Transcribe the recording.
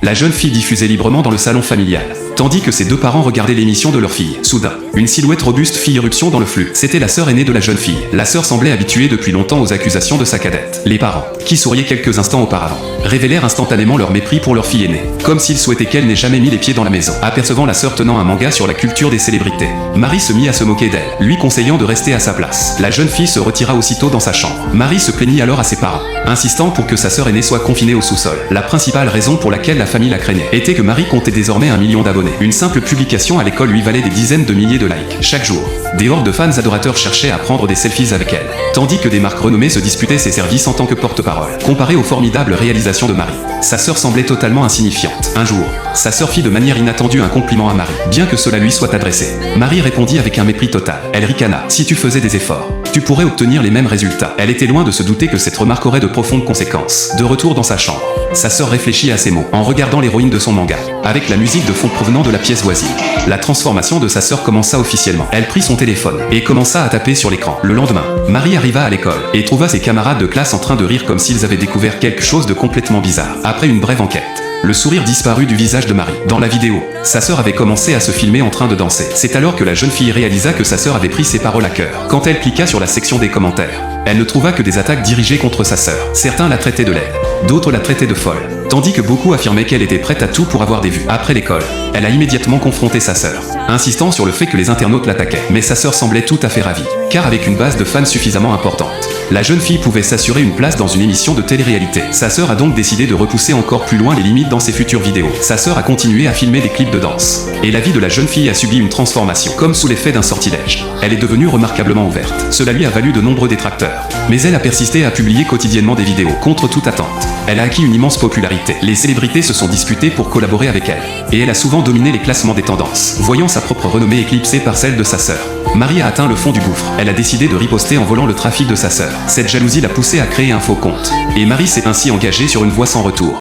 La jeune fille diffusait librement dans le salon familial, tandis que ses deux parents regardaient l'émission de leur fille. Soudain, une silhouette robuste fit irruption dans le flux. C'était la sœur aînée de la jeune fille. La sœur semblait habituée depuis longtemps aux accusations de sa cadette. Les parents, qui souriaient quelques instants auparavant, révélèrent instantanément leur mépris pour leur fille aînée, comme s'ils souhaitaient qu'elle n'ait jamais mis les pieds dans la maison. Apercevant la sœur tenant un manga sur la culture des célébrités, Marie se mit à se moquer d'elle, lui conseillant de rester à sa place. La jeune fille se retira aussitôt dans sa chambre. Marie se plaignit alors à ses parents, insistant pour que sa sœur aînée soit confinée au sous-sol. La principale raison pour laquelle la famille la craignait était que Marie comptait désormais 1 million d'abonnés. Une simple publication à l'école lui valait des dizaines de milliers de likes. Chaque jour, des hordes de fans adorateurs cherchaient à prendre des selfies avec elle, tandis que des marques renommées se disputaient ses services en tant que porte-parole. Comparé aux formidables réalisations de Marie, sa sœur semblait totalement insignifiante. Un jour, sa sœur fit de manière inattendue un compliment à Marie, bien que cela lui soit adressé. Marie répondit avec un mépris total. Elle ricana. Si tu faisais des efforts, tu pourrais obtenir les mêmes résultats. Elle était loin de se douter que cette remarque aurait de profondes conséquences. De retour dans sa chambre, sa sœur réfléchit à ces mots, en regardant l'héroïne de son manga, avec la musique de fond provenant de la pièce voisine. La transformation de sa sœur commença officiellement. Elle prit son téléphone et commença à taper sur l'écran. Le lendemain, Marie arriva à l'école et trouva ses camarades de classe en train de rire comme s'ils avaient découvert quelque chose de complètement bizarre. Après une brève enquête, le sourire disparut du visage de Marie. Dans la vidéo, sa sœur avait commencé à se filmer en train de danser. C'est alors que la jeune fille réalisa que sa sœur avait pris ses paroles à cœur. Quand elle cliqua sur la section des commentaires, elle ne trouva que des attaques dirigées contre sa sœur. Certains la traitaient de laide, d'autres la traitaient de folle, tandis que beaucoup affirmaient qu'elle était prête à tout pour avoir des vues. Après l'école, elle a immédiatement confronté sa sœur, insistant sur le fait que les internautes l'attaquaient. Mais sa sœur semblait tout à fait ravie, car avec une base de fans suffisamment importante, la jeune fille pouvait s'assurer une place dans une émission de télé-réalité. Sa sœur a donc décidé de repousser encore plus loin les limites dans ses futures vidéos. Sa sœur a continué à filmer des clips de danse, et la vie de la jeune fille a subi une transformation, comme sous l'effet d'un sortilège. Elle est devenue remarquablement ouverte. Cela lui a valu de nombreux détracteurs, mais elle a persisté à publier quotidiennement des vidéos, contre toute attente. Elle a acquis une immense popularité. Les célébrités se sont disputées pour collaborer avec elle, et elle a souvent dominé les classements des tendances. Voyant sa propre renommée éclipsée par celle de sa sœur, Marie a atteint le fond du gouffre. Elle a décidé de riposter en volant le trafic de sa sœur. Cette jalousie l'a poussée à créer un faux compte, et Marie s'est ainsi engagée sur une voie sans retour.